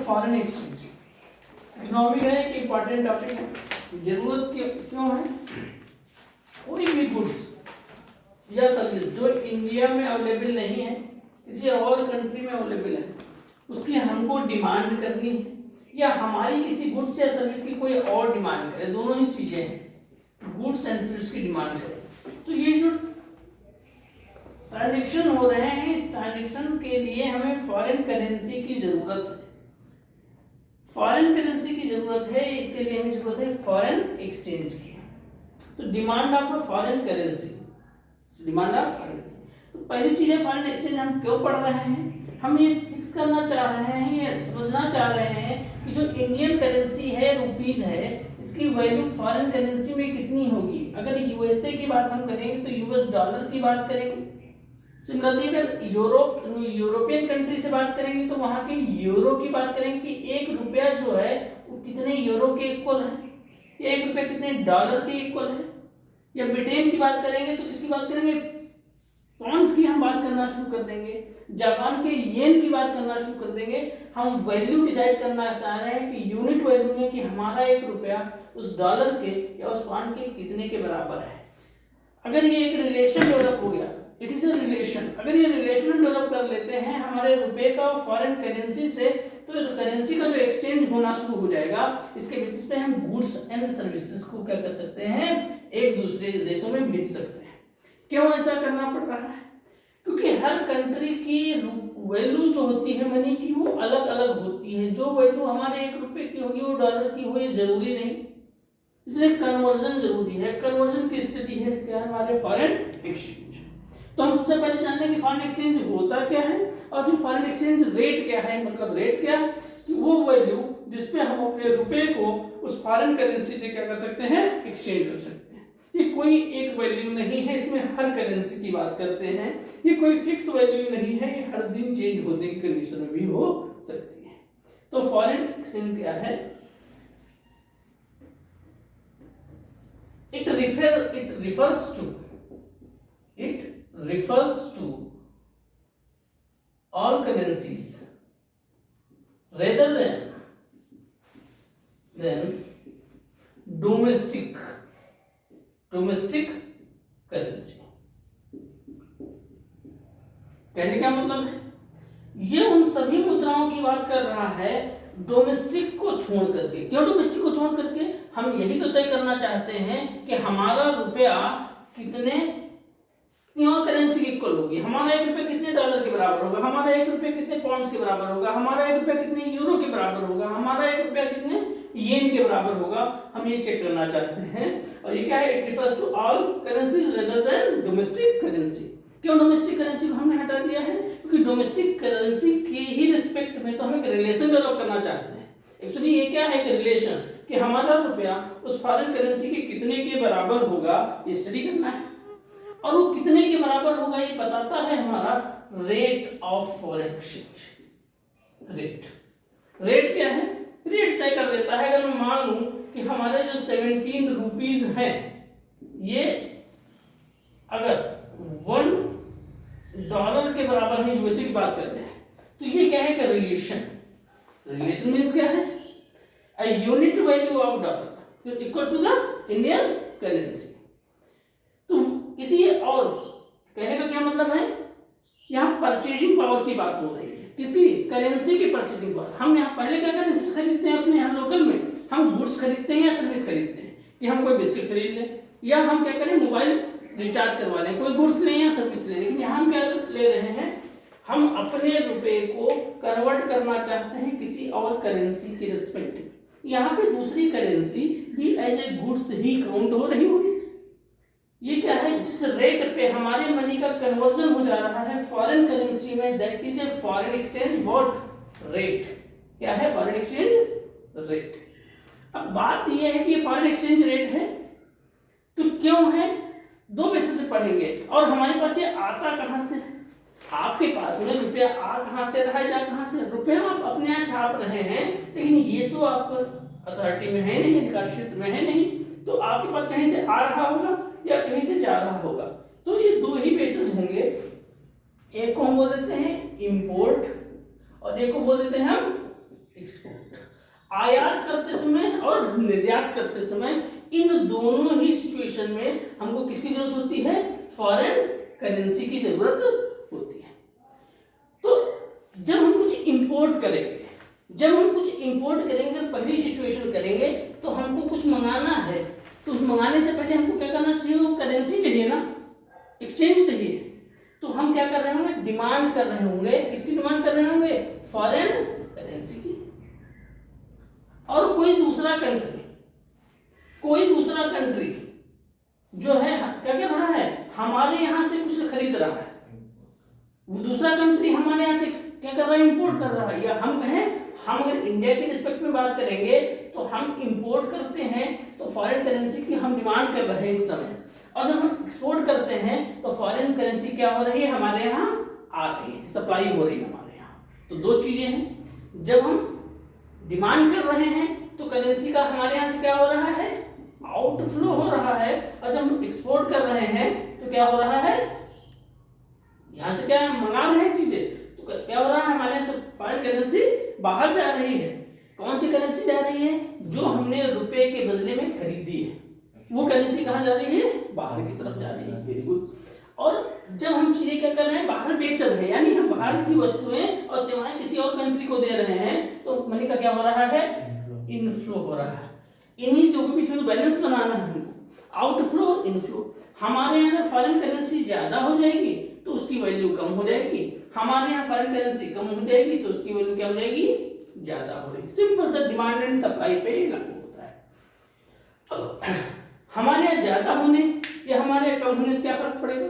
Foreign exchange. Economy का एक important topic है। जरूरत क्यों है? कोई भी गुड्स या सर्विस जो इंडिया में अवेलेबल नहीं है, किसी और कंट्री में अवेलेबल है, उसकी हमको डिमांड करनी है, या हमारी किसी गुड्स या सर्विस की कोई और डिमांड करे, दोनों ही चीजें हैं, गुड्स एंड सर्विस की डिमांड करे। तो ये जो ट्रांजैक्शन हो रहे हैं, इस ट्रांजैक्शन के लिए हमें फॉरेन करेंसी की जरूरत है। फॉरेन करेंसी की जरूरत है, इसके लिए हमें जरूरत है फॉरेन एक्सचेंज की। तो demand of foreign currency, demand of foreign currency. तो पहली चीज है फॉरेन एक्सचेंज। हम क्यों पढ़ रहे हैं? हम ये फिक्स करना चाह रहे हैं, ये समझना चाह रहे हैं कि जो इंडियन करेंसी है, रुपीज है, इसकी वैल्यू फॉरेन करेंसी में कितनी होगी। अगर यूएसए की बात हम करेंगे तो यूएस डॉलर की बात करेंगे। सिमिलरली अगर यूरोपियन कंट्री से बात करेंगे तो वहां के यूरो की बात करेंगे कि एक रुपया जो है वो कितने यूरो के इक्वल है, या एक रुपया कितने डॉलर के इक्वल है। या ब्रिटेन की बात करेंगे तो किसकी बात करेंगे? पॉन्ड्स की हम बात करना शुरू कर देंगे। जापान के येन की बात करना शुरू कर देंगे। हम वैल्यू डिसाइड करना चाह रहे हैं कि यूनिट वैल्यू में कि हमारा एक रुपया उस डॉलर के या उस पाउंड के कितने के बराबर है। अगर ये एक रिलेशन डेवलप हो गया, इट इज अ रिलेशन, अगर ये रिलेशन डेवलप कर लेते हैं हमारे रुपए का फॉरेन करेंसी से, तो करेंसी का जो एक्सचेंज होना शुरू हो जाएगा। इसके बेसिस पे हम गुड्स एंड सर्विसेज को क्या कर सकते हैं? एक दूसरे देशों में भेज सकते हैं। क्यों ऐसा करना पड़ रहा है? क्योंकि हर कंट्री की वैल्यू जो होती है मनी की, वो अलग अलग होती है। जो वैल्यू हमारे एक रुपए की होगी वो डॉलर की हो, ये जरूरी नहीं, इसलिए कन्वर्जन जरूरी है। कन्वर्जन की स्थिति है क्या? हमारे फॉरेन एक्सचेंज। तो हम सबसे पहले जानते हैं कि फॉरेन एक्सचेंज होता क्या है, और फिर फॉरेन एक्सचेंज रेट क्या है। मतलब रेट क्या है कि वो वैल्यू जिसपे हम अपने रुपए को उस फॉरेन करेंसी से क्या कर सकते हैं? एक्सचेंज कर सकते हैं। ये कोई एक वैल्यू नहीं है, इसमें हर करेंसी की बात करते हैं। ये कोई फिक्स वैल्यू नहीं है, ये हर दिन चेंज होने की कंडीशन में भी हो सकती है। तो फॉरेन एक्सचेंज क्या है? It refers to all currencies rather than domestic currency। कहने क्या मतलब है? ये उन सभी मुद्राओं की बात कर रहा है डोमेस्टिक को छोड़ करके। क्यों डोमेस्टिक को छोड़ करके? हम यही तो तय करना चाहते हैं कि हमारा रुपया कितने और करेंसी की इक्वल होगी। हमारा एक रुपया कितने डॉलर के बराबर होगा, हमारा एक रुपया कितने पाउंड्स के बराबर होगा, हमारा एक रुपया कितने यूरो के बराबर होगा, हमारा एक रुपया कितने येन के बराबर होगा। हम ये चेक करना चाहते हैं। और ये क्या है? It refers to all currencies rather than domestic currency. क्यों डोमेस्टिक करेंसी को हमने हटा दिया है? क्योंकि डोमेस्टिक करेंसी के ही रिस्पेक्ट में तो हम एक रिलेशन डेवलप करना चाहते हैं। एक्चुअली ये क्या है? एक रिलेशन कि हमारा रुपया उस फॉरेन करेंसी के कितने के बराबर होगा, ये स्टडी करना है। और वो कितने के बराबर होगा ये बताता है हमारा rate of foreign exchange. Rate क्या है? रेट तय कर देता है। अगर मैं मान लूं कि हमारे जो 17 रुपीज हैं, ये अगर $1 के बराबर है, यूएसए की बात करते हैं, तो ये क्या है? रिलेशन मीन्स क्या है? A unit value of dollar equal to the Indian currency। तो किसी और कहने का क्या मतलब है? यहाँ परचेजिंग पावर की बात हो रही है। किसकी? करेंसी की परचेजिंग पावर। हम यहाँ पहले क्या करेंसी खरीदते हैं अपने यहाँ लोकल में? हम गुड्स खरीदते हैं या सर्विस खरीदते हैं कि हम कोई बिस्किट खरीद लें, या हम क्या करें मोबाइल रिचार्ज करवा लें, कोई गुड्स लें या सर्विस लें। लेकिन यहाँ हम क्या ले रहे हैं? हम अपने रुपए को कन्वर्ट करना चाहते हैं किसी और करेंसी के रिस्पेक्ट में। यहाँ पे दूसरी करेंसी भी एज ए गुड्स ही काउंट हो रही होगी। ये क्या है? जिस रेट पे हमारे मनी का कन्वर्जन हो जा रहा है फॉरेन करेंसी में, that is a foreign exchange what rate. क्या है? Foreign exchange rate. अब बात यह है कि ये फॉरेन एक्सचेंज रेट है तो क्यों है? दो बेसिस से पढ़ेंगे। और हमारे पास ये आता कहां से? आपके पास में रुपया आ कहां से रहा है, जा कहां से? रुपया आप अपने यहाँ छाप रहे हैं, लेकिन ये तो आपको अथॉरिटी में है नहीं, अधिकार क्षेत्र में है नहीं, तो आपके पास कहीं से आ रहा होगा या कहीं से जा रहा होगा। तो ये दो ही बेसिस होंगे। एक को हम बोल देते हैं इंपोर्ट और एक को बोल देते हैं हम एक्सपोर्ट। आयात करते समय और निर्यात करते समय इन दोनों ही सिचुएशन में हमको किसकी जरूरत होती है? फॉरेन करेंसी की जरूरत होती है। तो जब हम कुछ इंपोर्ट करेंगे, पहली सिचुएशन करेंगे तो हमको कुछ मंगाना है, तो मंगाने से पहले हमको क्या करना चाहिए? वो करेंसी चाहिए ना, एक्सचेंज चाहिए। तो हम क्या कर रहे होंगे? डिमांड कर रहे होंगे। किसकी डिमांड कर रहे होंगे? फॉरेन करेंसी की। और कोई दूसरा कंट्री जो है क्या कर रहा है? हमारे यहां से कुछ खरीद रहा है। वो दूसरा कंट्री हमारे यहां से क्या कर रहा है? इंपोर्ट कर रहा है। या हम कहें, हम अगर इंडिया के रिस्पेक्ट में बात करेंगे तो हम इंपोर्ट करते हैं तो फॉरेन करेंसी की हम डिमांड कर रहे हैं इस समय, और जब हम एक्सपोर्ट करते हैं तो फॉरेन करेंसी क्या हो रही है? हमारे यहाँ आ रही है, सप्लाई हो रही है हमारे यहाँ। तो दो चीजें हैं, जब हम डिमांड कर रहे हैं तो करेंसी का हमारे यहाँ से क्या हो रहा है? आउटफ्लो हो रहा है। और जब हम एक्सपोर्ट कर रहे हैं तो क्या हो रहा है? यहाँ से क्या मंगा रहे हैं चीजें, तो क्या हो रहा है? हमारे यहाँ से फॉरेन करेंसी बाहर जा रही है। कौन सी करेंसी जा रही है? जो हमने रुपए के बदले में खरीदी है, वो करेंसी कहाँ जा रही है? बाहर की तरफ जा रही है। Very good. और जब हम चीजें क्या कर रहे हैं? बाहर बेच रहे हैं, यानी हम बाहर की वस्तुएं और सेवाएं किसी और कंट्री को दे रहे हैं, तो मनी का क्या हो रहा है? इनफ्लो हो रहा है। इन्हीं दो के बीच में तो बैलेंस बनाना है हमको, आउटफ्लो और इनफ्लो। हमारे यहाँ फॉरेन करेंसी ज्यादा हो जाएगी तो उसकी वैल्यू कम हो जाएगी, हमारे यहाँ फॉरेन करेंसी कम हो जाएगी तो उसकी वैल्यू क्या हो जाएगी? ज्यादा हो रही। सिंपल सा डिमांड एंड सप्लाई पे लागू होता है। अब हमारे यहाँ ज्यादा होने या हमारे यहाँ कम होने से क्या फर्क पड़ेगा?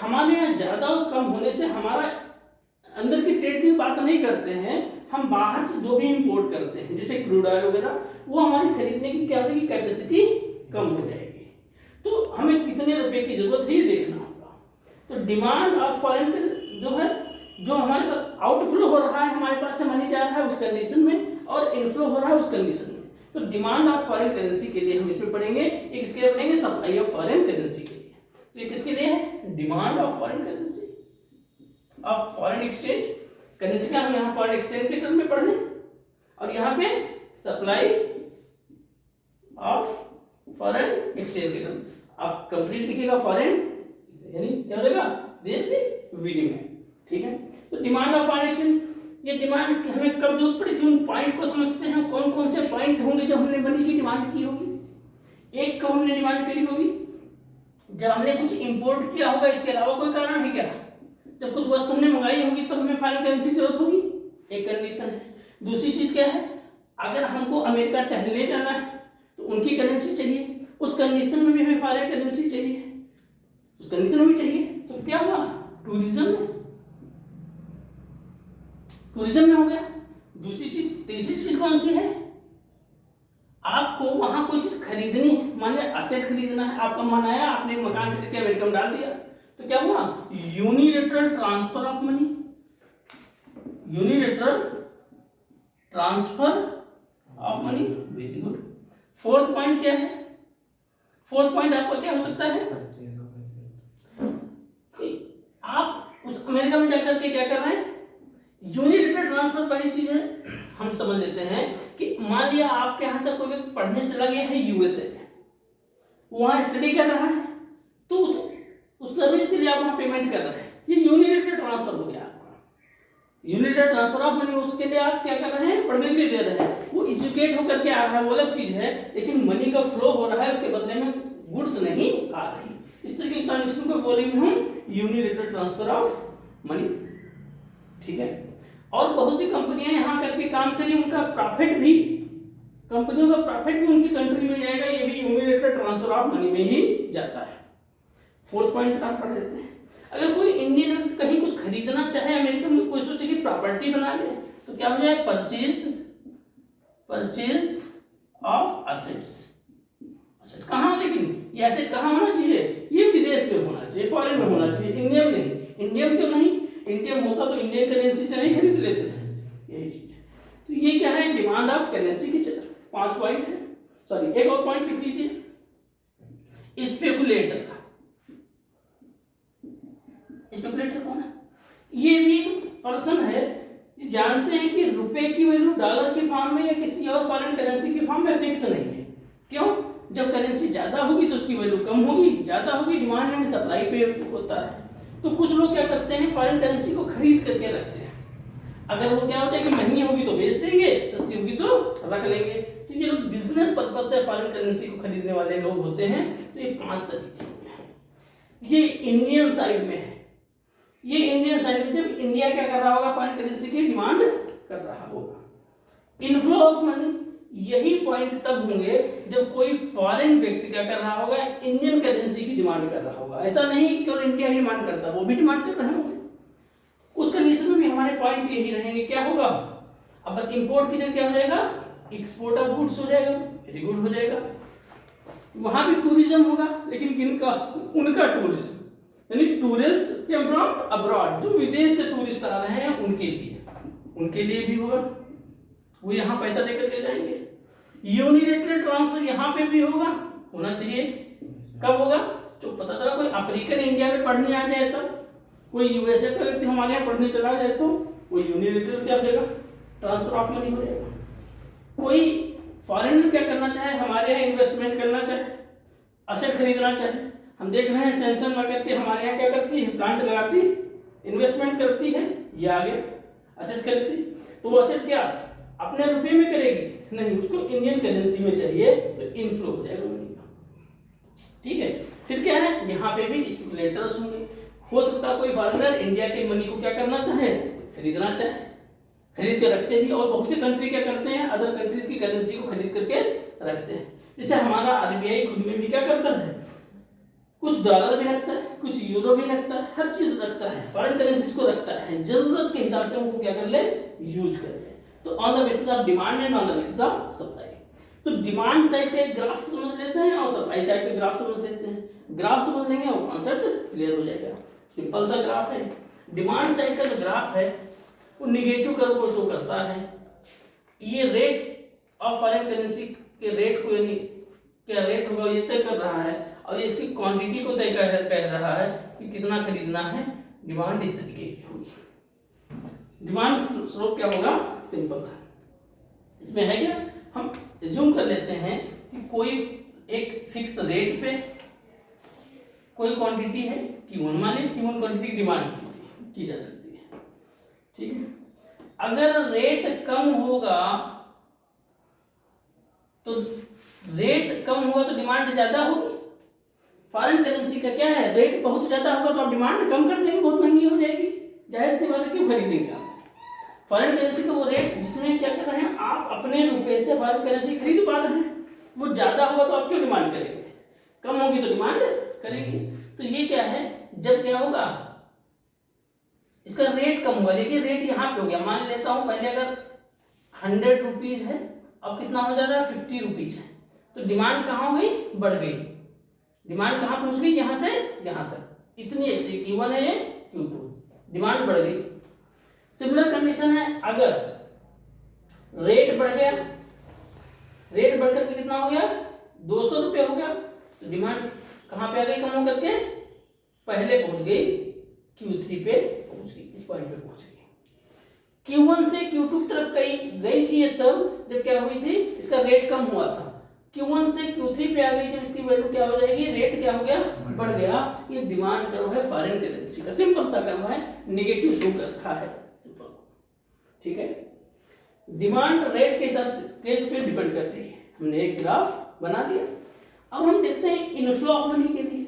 हमारे यहाँ ज्यादा और कम होने से हमारा अंदर की ट्रेड की बात नहीं करते हैं, हम बाहर से जो भी इंपोर्ट करते हैं जैसे क्रूड ऑयल वगैरह, वो हमारी खरीदने की क्या होगी? कैपेसिटी कम हो जाएगी। तो हमें कितने रुपए की जरूरत है ये देखना होगा। तो डिमांड ऑफ फॉरेन जो है, जो हमारे पास आउटफ्लो हो रहा है, हमारे पास से मनी जा रहा है उस कंडीशन में, और इनफ्लो हो रहा है उस कंडीशन में। तो डिमांड ऑफ फॉरेन करेंसी के लिए हम इसमें पढ़ेंगे, एक इसके लिए पढ़ेंगे सप्लाई ऑफ फॉरेन करेंसी के लिए। तो ये किसके लिए है? Demand of foreign currency, of foreign exchange currency का हम यहाँ फॉरेन एक्सचेंज के टर्म में पढ़ लें, और यहाँ पे सप्लाई ऑफ फॉरेन एक्सचेंज के टर्म। आप कंप्लीट लिखिएगा फॉरेन, यानी क्या होगा? देशी विनिमय। ठीक है। तो डिमांड ऑफ फॉरेन एक्सचेंज, ये डिमांड हमें कब जरूरत पड़ी थी? उन पॉइंट को समझते हैं, कौन कौन से पॉइंट होंगे जब हमने मनी की डिमांड की होगी। एक कब हमने डिमांड करी होगी? जब हमने कुछ इंपोर्ट किया होगा, इसके अलावा कोई कारण है क्या? जब कुछ वस्तु हमने मंगाई होगी तब हमें फॉरेन करेंसी की जरूरत होगी, एक कंडीशन है। दूसरी चीज क्या है? अगर हमको अमेरिका टहलने जाना है तो उनकी करेंसी चाहिए, उस कंडीशन में भी हमें फॉरेन करेंसी चाहिए, उस कंडीशन में भी चाहिए। तो क्या हुआ? टूरिज्म में हो गया। दूसरी चीज, तीसरी चीज कौन सी है? आपको वहां कोई चीज खरीदनी है, मान लिया असेट खरीदना है, आपका मन आया, आपने मकान खरीद के अमेरिका में डाल दिया, तो क्या हुआ? Unilateral transfer of money, unilateral transfer of money. Very good. Fourth point क्या है? फोर्थ पॉइंट आपका क्या हो सकता है? आप उस अमेरिका में जाकर के क्या कर रहे हैं? यूनिलेटरल ट्रांसफर पहली चीज है, हम समझ लेते हैं कि मान लिया आपके यहां से कोई व्यक्ति पढ़ने चला गया है यूएसए में, वहां स्टडी कर रहा है, तो उस सर्विस के लिए आप वहां पेमेंट कर रहे हैं, ये यूनिलेटरल ट्रांसफर हो गया आपका। यूनिलेटरल ट्रांसफर ऑफ मनी, उसके लिए आप क्या कर रहे हैं? पढ़ने के लिए दे रहे हैं। वो एजुकेट होकर के आ रहा है, वो अलग चीज है, लेकिन मनी का फ्लो हो रहा है, उसके बदले में गुड्स नहीं आ रही। इस तरह के ट्रांजेक्शन को बोलेंगे हम यूनिलेटरल ट्रांसफर ऑफ मनी। ठीक है। और बहुत सी कंपनियां यहां करके काम करी, उनका प्रॉफिट भी, कंपनियों का प्रॉफिट भी उनकी कंट्री में जाएगा, ये भी यूनिलेटरल ट्रांसफर ऑफ मनी में ही जाता है। फोर्थ पॉइंट आप पढ़ लेते हैं। अगर कोई इंडियन कहीं कुछ खरीदना चाहे अमेरिका में, कोई सोचे कि प्रॉपर्टी बना ले, तो क्या हो जाए? Purchase of assets. असेट कहाँ? लेकिन ये एसेट कहाँ होना चाहिए? ये विदेश में होना चाहिए, फॉरेन में होना चाहिए, इंडियन नहीं। इंडियन क्यों नहीं? इंडियन होता तो इंडियन करेंसी से नहीं खरीद लेते हैं, यही चीज। तो ये क्या है? डिमांड ऑफ करेंसी की 5 पॉइंट है। सॉरी, एक और पॉइंट लिख लीजिए, स्पेकुलेटर। स्पेकुलेटर कौन है? ये भी एक पर्सन है ये जानते हैं कि रुपए की वैल्यू डॉलर की फॉर्म में या किसी और फॉरेन करेंसी की फॉर्म में फिक्स नहीं है। क्यों? जब करेंसी ज्यादा होगी तो उसकी वैल्यू कम होगी, ज्यादा होगी डिमांड एंड सप्लाई पे होता है। तो कुछ लोग क्या करते हैं, फॉरेन करेंसी को खरीद करके रखते हैं। अगर वो क्या होता है कि महंगी होगी तो बेच देंगे, सस्ती होगी तो रख लेंगे। तो ये लोग बिजनेस पर्पज से फॉरेन करेंसी को खरीदने वाले लोग होते हैं। तो ये 5 तरीके हो गए। ये इंडियन साइड में है। ये इंडियन साइड में जब इंडिया क्या कर रहा होगा, फॉरेन करेंसी की डिमांड कर रहा होगा। इनफ्लो ऑफ मनी, यही पॉइंट तब होंगे जब कोई फॉरेन व्यक्ति क्या कर रहा होगा, इंडियन करेंसी की डिमांड कर रहा होगा। ऐसा नहीं कि केवल इंडिया ही डिमांड करता, वो भी डिमांड कर रहे होंगे। उस कंडीशन में भी हमारे पॉइंट यही रहेंगे, क्या होगा, अब बस इंपोर्ट की जगह क्या हो जाएगा, एक्सपोर्ट ऑफ गुड्स हो जाएगा, वेरी गुड हो जाएगा। वहां भी टूरिज्म होगा, लेकिन किनका, उनका टूरिज्म, यानी टूरिस्ट फ्रॉम अब्रॉड, जो विदेश से टूरिस्ट आ रहे हैं उनके लिए भी होगा। वो यहाँ पैसा देकर के जाएंगे। यूनिलैटरल ट्रांसफर यहाँ पे भी होना चाहिए। कब होगा, जो पता चला कोई अफ्रीकन इंडिया में पढ़ने आ जाए तब, कोई यूएसए का व्यक्ति हमारे यहाँ पढ़ने चला जाए तो वो यूनिलैटरल क्या हो जाएगा, ट्रांसफर ऑफ मनी हो जाएगा। कोई फॉरेनर क्या करना चाहे, हमारे यहाँ इन्वेस्टमेंट करना चाहे, असेट खरीदना चाहे, हम देख रहे हैं सैमसंग वगैरह के हमारे यहाँ क्या करती है, प्लांट लगाती, इन्वेस्टमेंट करती है, ये आगे असेट खरीदती। तो वो असेट क्या अपने रुपये में करेगी, नहीं, उसको इंडियन करेंसी में चाहिए, तो इनफ्लो हो जाएगा मनी का। ठीक है, फिर क्या है, यहाँ पे भी स्पेकुलेटर्स होंगे। हो सकता है कोई फॉरेनर इंडिया के मनी को क्या करना चाहे, खरीदना चाहे, खरीद के रखते भी। और बहुत सी कंट्री क्या करते हैं, अदर कंट्रीज की करेंसी को खरीद करके रखते हैं। जैसे हमारा आरबीआई खुद में भी क्या करता है, कुछ डॉलर भी रखता है, कुछ यूरो भी रखता है, हर चीज रखता है, फॉरेन करेंसीज को रखता है, जरूरत के हिसाब से उनको क्या कर ले, यूज कर ले। तो on the basis of demand and on the basis of supply. तो डिमांड साइड का एक ग्राफ समझ लेते हैं और सप्लाई साइड का ग्राफ समझ लेते हैं। ग्राफ समझ लेंगे और कॉन्सेप्ट क्लियर हो जाएगा। सिंपल सा ग्राफ है। डिमांड साइड का जो ग्राफ है वो निगेटिव कर्व को शो करता है। ये रेट ऑफ फॉरेन करेंसी के रेट को, यानी क्या रेट होगा ये तय कर रहा है, और ये इसकी क्वांटिटी को तय कर रहा है कि कितना खरीदना है। डिमांड इस तरीके की होगी। डिमांड स्लोप क्या होगा, सिंपल है। इसमें है क्या, हम एज्यूम कर लेते हैं कि कोई एक फिक्स रेट पे कोई क्वांटिटी है, Q1 माने Q1 क्वांटिटी डिमांड की जा सकती है। ठीक है, अगर रेट कम होगा तो डिमांड ज्यादा होगी। फॉरेन करेंसी का क्या है, रेट बहुत ज्यादा होगा तो आप डिमांड कम कर देंगे, बहुत महंगी हो जाएगी, जाहिर सी बात है, क्यों खरीदेंगे आप फॉरेन करेंसी का वो रेट जिसमें क्या कर रहे हैं, आप अपने रुपए से फॉरेन करेंसी खरीद पा रहे हैं, वो ज्यादा होगा तो आप क्यों डिमांड करेंगे, कम होगी तो डिमांड करेंगे। तो ये क्या है, जब क्या होगा, इसका रेट कम होगा। देखिए रेट यहाँ पे हो गया, मान लेता हूं पहले अगर 100 रुपीज है, अब कितना हो जा रहा है, 50 रुपीज है। तो डिमांड कहाँ हो गई, बढ़ गई। डिमांड कहाँ पहुंच गई, यहां से यहां तक, इतनी एक्चुअली Q1 है, ये Q2, डिमांड बढ़ गई। सिमिलर कंडीशन है, अगर रेट बढ़ गया, रेट बढ़कर के कितना हो गया, 200 रुपये हो गया, तो डिमांड कहां पे आ गई, कम होकर के पहले पहुंच गई, Q3 पे पहुंच गई, इस पॉइंट पे पहुंच गई। Q1 से Q2 की तरफ गई थी ये तब जब क्या हुई थी, इसका रेट कम हुआ था। Q1 से Q3 पे आ गई जब इसकी वैल्यू क्या हो जाएगी, रेट क्या हो गया, बढ़ गया। ये डिमांड कर्व है फॉरेन करेंसी का, सिंपल सा कर्व है, नेगेटिव शो कर रखा है, सिंपल। ठीक है, डिमांड रेट के हिसाब से रेट पे डिपेंड कर रही है। हमने एक ग्राफ बना दिया। अब हम देखते हैं इनफ्लो ऑफ मनी के लिए।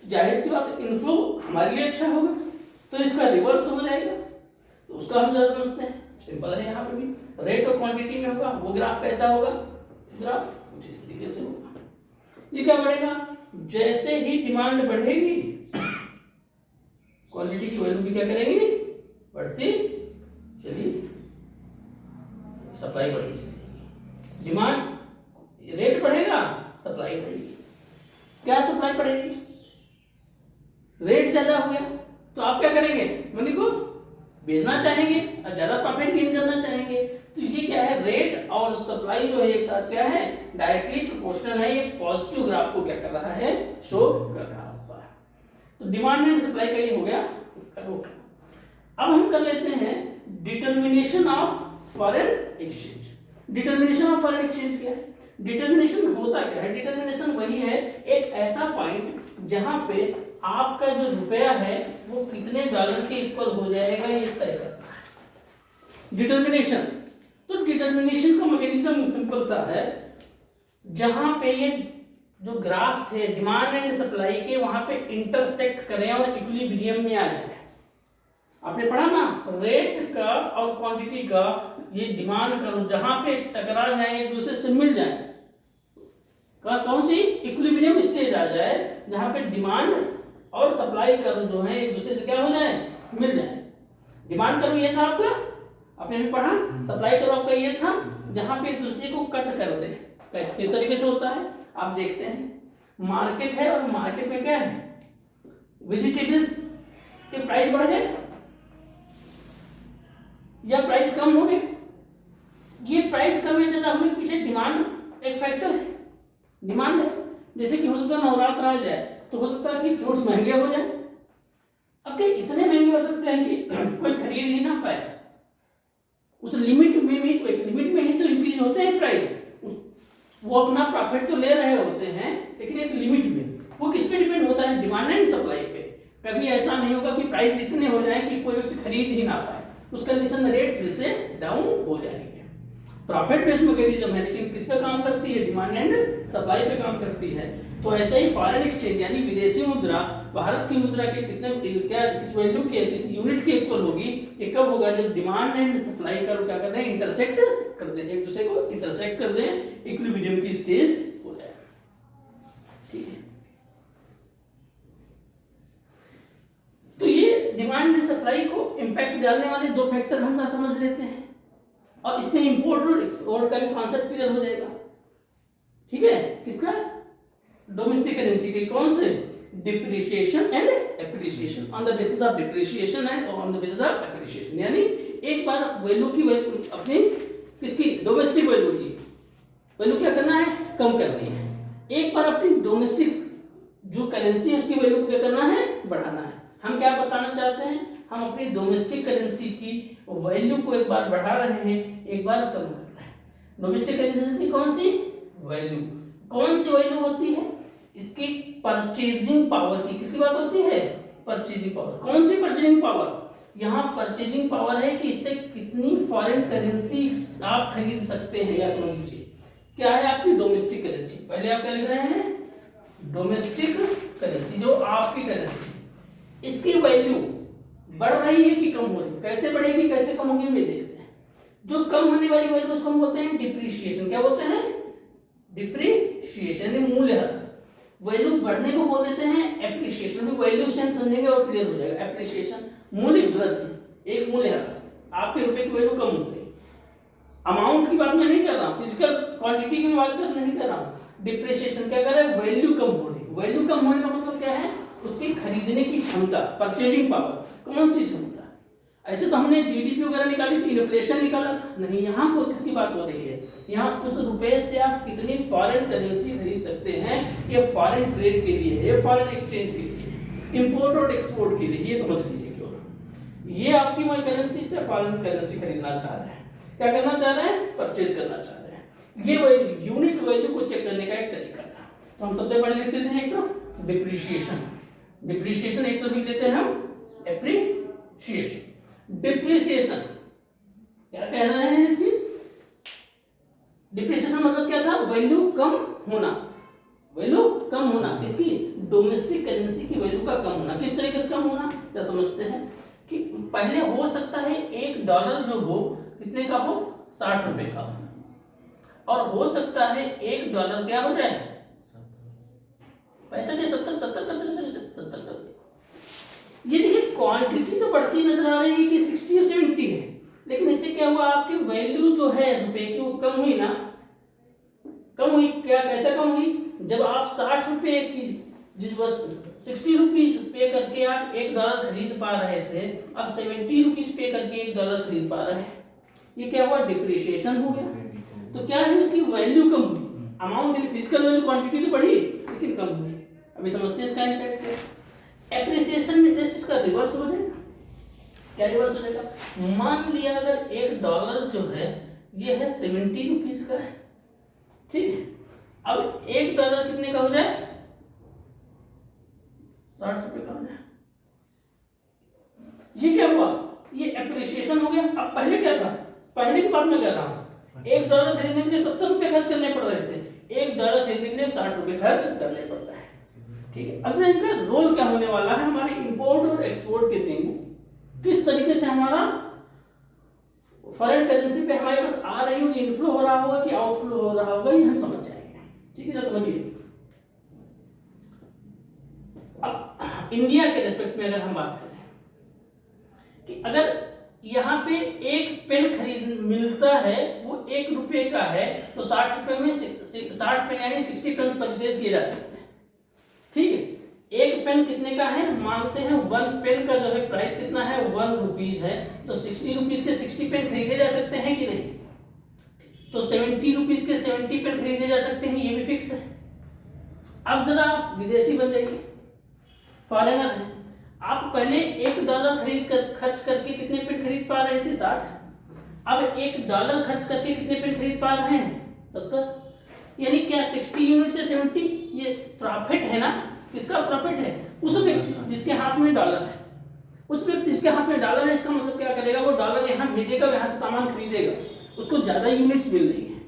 जाहिर सी बात है, इनफ्लो हमारे लिए अच्छा होगा तो इसका रिवर्स हो जाएगा, तो उसका हम जरा समझते हैं। सिंपल है, यहाँ पे भी रेट और क्वांटिटी में होगा। वो ग्राफ कैसा होगा, ग्राफ कुछ इस तरीके से होगा। ये क्या बढ़ेगा, जैसे ही डिमांड बढ़ेगी क्वांटिटी की वैल्यू भी क्या करेंगी, बढ़ती चलिए, सप्लाई बढ़ती चलेगी। डिमांड रेट बढ़ेगा, सप्लाई बढ़ेगी। क्या सप्लाई बढ़ेगी, रेट ज्यादा हो गया तो आप क्या करेंगे, मनी को बेचना चाहेंगे और ज्यादा प्रॉफिट गेन करना चाहेंगे। तो ये क्या है, रेट और सप्लाई जो है एक साथ क्या है, डायरेक्टली प्रोपोर्शनल है। ये पॉजिटिव ग्राफ को क्या कर रहा है, शो कर रहा होता है। तो डिमांड एंड सप्लाई का ये हो गया। अब हम कर लेते हैं, determination of foreign exchange. Determination of foreign exchange क्या है? डिटर्मिनेशन होता क्या है? डिटर्मिनेशन वही है, एक ऐसा पॉइंट जहां पे आपका जो रुपया है वो कितने डॉलर के इक्वल हो जाएगा ये तय करना है डिटर्मिनेशन। तो डिटर्मिनेशन का मैकेनिज्म सिंपल सा है, जहां पे ये जो ग्राफ थे डिमांड एंड सप्लाई के वहां पे इंटरसेक्ट करें और इक्विलिब्रियम में आ जाए। आपने पढ़ा ना, रेट का और क्वांटिटी का ये डिमांड करो जहां पे टकरा जाए, एक दूसरे से मिल जाए, कौन सी इक्विलिब्रियम स्टेज आ जाए जहां पे डिमांड और सप्लाई करो जो है एक दूसरे से क्या हो जाए, मिल जाए। डिमांड करो ये था आपका, आपने भी पढ़ा, सप्लाई करो आपका ये था, जहां पे एक दूसरे को कट कर दे। किस तरीके से होता है आप देखते हैं, मार्केट है और मार्केट में क्या है, वेजिटेबल्स के प्राइस बढ़ गए या प्राइस कम हो गए। ये प्राइस कम है ज्यादा होने के पीछे डिमांड एक फैक्टर है, डिमांड है। जैसे कि हो सकता है नवरात्र आ जाए तो हो सकता है कि फ्रूट्स महंगे हो जाए। अब क्या इतने महंगे हो सकते हैं कि कोई खरीद ही ना पाए, उस लिमिट में भी, एक लिमिट में ही तो इंक्रीज होते हैं प्राइस, वो अपना प्रॉफिट तो ले रहे होते हैं लेकिन एक लिमिट में। वो किस पे डिपेंड होता है, डिमांड एंड सप्लाई पे। कभी ऐसा नहीं होगा कि प्राइस इतने हो जाए कि कोई व्यक्ति खरीद ही ना पाए, उस कंडीशन में रेट फिर से डाउन हो जाएंगे। प्रॉफिट बेस्ड मैकेनिज्म है लेकिन किस पे काम करती है, डिमांड एंड सप्लाई पे काम करती है। तो ऐसे ही फॉरेन एक्सचेंज यानी विदेशी मुद्रा भारत की मुद्रा के कितने क्या किस वैल्यू के किस यूनिट के इक्वल होगी, ये कब होगा, जब डिमांड एंड सप्लाई का क्या करते हैं, इंटरसेक्ट कर दें, एक दूसरे को इंटरसेक्ट कर दें, इक्विलिब्रियम की स्टेज हो जाए। ठीक है, तो ये डिमांड एंड सप्लाई को इंपैक्ट डालने वाले दो फैक्टर हम समझ लेते हैं और इससे इंपोर्ट और एक्सपोर्ट का भी कॉन्सेप्ट क्लियर हो जाएगा। ठीक है, किसका, डोमेस्टिक करेंसी के, कौन से, depreciation and appreciation, on the basis of depreciation and on the basis of appreciation. यानी एक बार वैल्यू की वैल्यू अपनी किसकी, डोमेस्टिक वैल्यू की वैल्यू क्या करना है, कम करनी है। एक बार अपनी डोमेस्टिक जो करेंसी है उसकी वैल्यू को क्या करना है, बढ़ाना है। हम क्या बताना चाहते हैं, हम अपनी डोमेस्टिक करेंसी की वैल्यू को एक बार बढ़ा रहे हैं, एक बार कम कर रहे हैं। डोमेस्टिक करेंसी की कौन सी वैल्यू, कौन सी वैल्यू होती है, इसकी परचेजिंग पावर की, किसकी बात होती है, परचेजिंग पावर। कौन सी परचेजिंग पावर, यहाँ परचेजिंग पावर है कि इससे कितनी फॉरेन करेंसी आप खरीद सकते हैं, या समझ लीजिए क्या है आपकी डोमेस्टिक करेंसी। पहले आप क्या लिख रहे हैं, डोमेस्टिक करेंसी जो आपकी करेंसी, इसकी वैल्यू बढ़ रही है कि कम हो रही है, कैसे बढ़ेगी कैसे कम होगी ये देखते हैं। जो कम होने वाली वैल्यू उसको हम बोलते हैं डिप्रिसिएशन। क्या बोलते हैं, डिप्रिसिएशन यानी मूल्यह्रास। वैल्यू बढ़ने को बोल देते हैं एप्रिसिएशन। भी वैल्यू से हम समझेंगे और क्लियर हो जाएगा। एप्रिसिएशन मूल्य वृद्धि, एक मूल्यह्रास, आपके रुपए की वैल्यू कम हो गई। अमाउंट की बात मैं नहीं कर रहा हूं, फिजिकल क्वांटिटी की बात नहीं कर रहा हूं। डिप्रिसिएशन क्या कर रहा है, वैल्यू कम हो रही। वैल्यू कम होने का मतलब क्या है, उसकी खरीदने की क्षमता, परचेजिंग पावर, कौन सी क्षमता। ऐसे तो हमने जीडीपी वगैरह निकाली थी, इन्फ्लेशन निकाला था, नहीं, यहाँ को किसकी बात हो रही है, यहाँ उस रुपए से आप कितनी फॉरेन करेंसी खरीद सकते हैं। ये फॉरेन ट्रेड के लिए है, ये फॉरेन एक्सचेंज के लिए, इंपोर्ट और एक्सपोर्ट के लिए, ये समझ लीजिए क्यों। ये आपकी वही करेंसी से फॉरेन करेंसी खरीदना चाह रहे हैं, क्या करना चाह रहे हैं, परचेज करना चाह रहे हैं। ये यूनिट वैल्यू को चेक करने का एक तरीका था। तो हम सबसे पहले लिख देते हैं एक तरफ डिप्रिसिएशन, डिप्रिसिएशन एक तरफ लिख देते हैं हम एप्रिसिएशन। डिप्रिसिएशन क्या कह रहे हैं, इसकी डिप्रिसिएशन मतलब क्या था, वैल्यू कम होना, वैल्यू कम होना, इसकी डोमेस्टिक करेंसी की वैल्यू का कम होना। किस तरीके से कम होना, क्या समझते हैं कि पहले हो सकता है $1 जो हो कितने का हो, 60 रुपए का, और हो सकता है $1 क्या हो जाए, 70 कर दे। ये देखिए क्वांटिटी तो बढ़ती नजर आ रही है कि 60 और 70 है, लेकिन इससे क्या हुआ, आपकी वैल्यू जो है रुपए की वो कम हुई ना, कम हुई। क्या, कैसे कम हुई, जब आप 60 रुपए की जिस वक्त 60 रुपीज पे करके आप $1 खरीद पा रहे थे, अब 70 रुपीज पे करके $1 खरीद पा रहे हैं। ये क्या हुआ, डिप्रिसिएशन हो गया। तो क्या है, उसकी वैल्यू कम हुई। अमाउंट फिजिकल वैल्यू क्वांटिटी तो बढ़ी लेकिन कम हुई। अभी समझते हैं इसका इम्पैक्ट है। एप्रिसिएशन में जैसे इसका रिवर्स हो जाएगा, क्या रिवर्स हो जाएगा? मान लिया अगर $1 जो है ये है 70 रुपीज का है, ठीक है। अब $1 कितने का हो जाए? 60 रुपए का हो जाए। ये क्या हुआ? ये एप्रिसिएशन हो गया। अब पहले क्या था? पहले की बात मैं कह रहा हूं, $1 खरीदने के लिए 70 रुपए खर्च करने पड़ रहे थे, $1 खरीदने के लिए 60 रुपए खर्च करने पड़ रहे हैं, ठीक है। अब इनका रोल क्या होने वाला है हमारे इंपोर्ट और एक्सपोर्ट के सीन, किस तरीके से हमारा फॉरेन करेंसी पे हमारे पास आ रही होगी, इनफ्लो हो रहा होगा कि आउटफ्लो हो रहा होगा, ये हम समझ जाएंगे, ठीक है। जरा समझिए, अब इंडिया के रेस्पेक्ट में अगर हम बात करें कि अगर यहाँ पे एक पेन खरीद मिलता है वो ₹1 का है, तो 60 रुपए में 60 पेन यानी 60 पेन परचेज किए जा सकते हैं, ठीक है। एक पेन कितने का है? मानते हैं 1 पेन का जो है प्राइस कितना है? ₹1 है, तो 60 रुपीज के 60 पेन खरीदे जा सकते हैं कि नहीं? तो 70 रुपीज के 70 पेन खरीदे जा सकते हैं, ये भी फिक्स है। अब जरा आप विदेशी बन जाइए, फॉरेनर है, आप पहले $1 खरीद कर खर्च करके कितने पेन खरीद पा रहे थे? 60। अब $1 खर्च करके कितने पेन खरीद पा रहे हैं? 70। यानी क्या 60 यूनिट से 70 ये प्रॉफिट है ना? किसका प्रॉफिट है? उस व्यक्ति जिसके हाथ में $1 है, उस व्यक्ति जिसके हाथ में $1 है, इसका मतलब क्या करेगा? वो $1 यहाँ भेजेगा, यहाँ से सामान खरीदेगा, उसको ज्यादा यूनिट्स मिल रही है,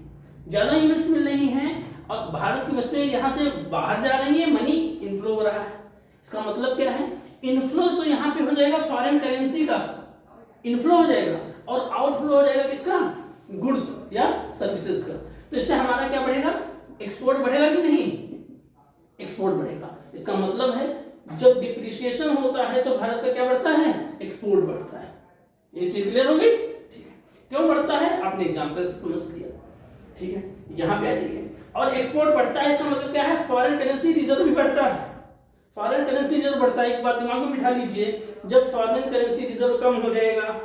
ज्यादा यूनिट्स मिल रही हैं और भारत की वस्तुएं यहाँ से बाहर जा रही है, मनी इनफ्लो हो रहा है। इसका मतलब क्या है? इनफ्लो तो यहाँ पे हो जाएगा फॉरेन करेंसी का इनफ्लो हो जाएगा, और आउटफ्लो हो जाएगा किसका? गुड्स या सर्विसेज का। तो इससे हमारा क्या बढ़ेगा? एक्सपोर्ट बढ़ेगा कि नहीं? एक्सपोर्ट बढ़ेगा। इसका मतलब है जब डिप्रिसिएशन होता है तो भारत का क्या बढ़ता है? एक्सपोर्ट बढ़ता है। ये चीज क्लियर हो गई? ठीक है। क्यों बढ़ता है आपने एग्जांपल से समझ लिया, ठीक है। यहाँ पे आ जाइए, और एक्सपोर्ट बढ़ता है इसका मतलब क्या है? फॉरेन करेंसी रिजर्व भी बढ़ता है। फॉरेन करेंसी रिजर्व बढ़ता है, एक बात दिमाग में बिठा लीजिए, जब फॉरेन करेंसी रिजर्व कम हो जाएगा,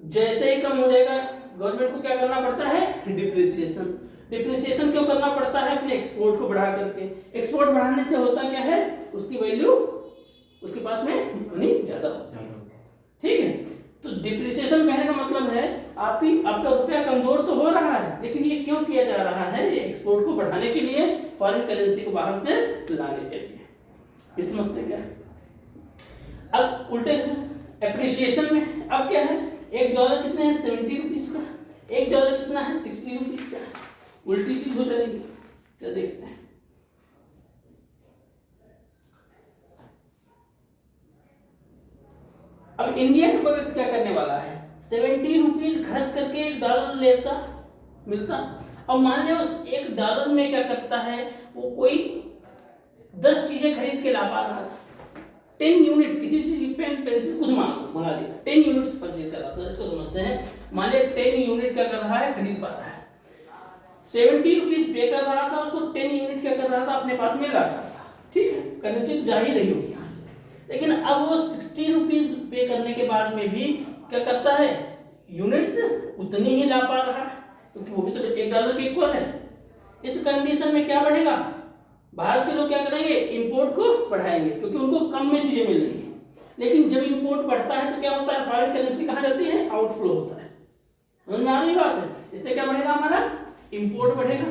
जैसे ही कम हो जाएगा, गवर्नमेंट को क्या करना पड़ता है? डिप्रिसिएशन। डिप्रिसिएशन क्यों करना पड़ता है? अपने एक्सपोर्ट को बढ़ा करके। एक्सपोर्ट बढ़ाने से होता क्या है? उसकी वैल्यू, उसके पास में मनी ज्यादा होती है, ठीक है। तो डिप्रिसिएशन कहने का मतलब है आपका रुपया कमजोर तो हो रहा है, लेकिन ये क्यों किया जा रहा है? ये एक्सपोर्ट को बढ़ाने के लिए, फॉरेन करेंसी को बाहर से लाने के लिए। ये समझते क्या? अब उल्टे एप्रिसिएशन में अब क्या है? $1 कितने हैं? 70 रुपीज का। $1 कितना है? 60 रुपीज का। उल्टी चीज हो जाएगी, क्या देखते हैं? अब इंडिया का कोई व्यक्ति क्या करने वाला है? 70 रुपीज खर्च करके $1 लेता मिलता, और मान लिया उस $1 में क्या करता है? वो कोई 10 चीजें खरीद के ला पा रहा था, 10 यूनिट किसी चीज की, पेन पेंसिल कुछ मंगा लिया, 10 यूनिट्स परचेज कर रहा था। इसको समझते हैं, मान लिया 10 यूनिट क्या कर रहा है? खरीद पा रहा है। 70 रुपीज पे कर रहा था, उसको 10 यूनिट क्या कर रहा था? अपने पास में ला रहा था, ठीक है। करेंसी तो जा ही रही होगी यहाँ से, लेकिन अब वो 60 रुपीज पे करने के बाद में भी क्या करता है? यूनिट्स उतनी ही ला पा रहा है, क्योंकि वो भी तो $1 के इक्वल है। इस कंडीशन में क्या बढ़ेगा? भारत के लोग क्या करेंगे? इंपोर्ट को बढ़ाएंगे, क्योंकि उनको कम में चीजें मिल रही है। लेकिन जब इंपोर्ट बढ़ता है तो क्या होता है? फॉरेन करेंसी कहाँ जाती है? आउटफ्लो होता है। समझ में आ रही बात है? इससे क्या बढ़ेगा? हमारा इंपोर्ट बढ़ेगा।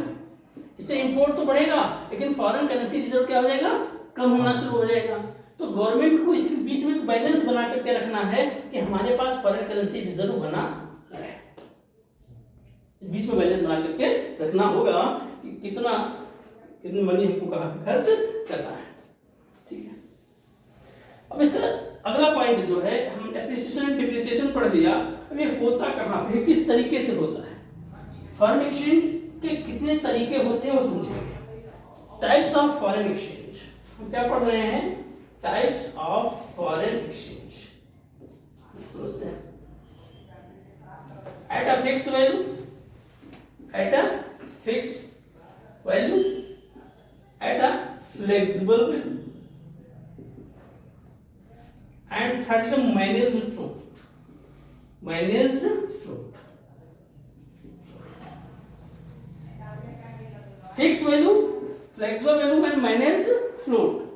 इससे इंपोर्ट तो बढ़ेगा, लेकिन फॉरेन करेंसी रिजर्व क्या हो जाएगा? कम होना शुरू हो जाएगा। तो गवर्नमेंट को इसी बीच में बैलेंस बना करके रखना है कि हमारे पास फॉरेन करेंसी रिजर्व बना रहे, बीच में बैलेंस बना करके रखना होगा कि कितनी मनी हमको कहाँ पे खर्च करना है, ठीक है। अब इसका अगला पॉइंट जो है, हम एप्रिसिएशन डिप्रिसिएशन पढ़ दिया। अब ये होता कहाँ पे, किस तरीके से होता है? फॉरेन एक्सचेंज के कितने तरीके होते हैं वो समझेंगे। टाइप्स ऑफ फॉरेन एक्सचेंज, हम क्या पढ़ रहे हैं? टाइप्स ऑफ फॉरेन एक्सचेंज समझते हैं। At a fix value, at a fix value, at a flexible value, and third is a managed float. Managed float. Fixed value, flexible value and managed float.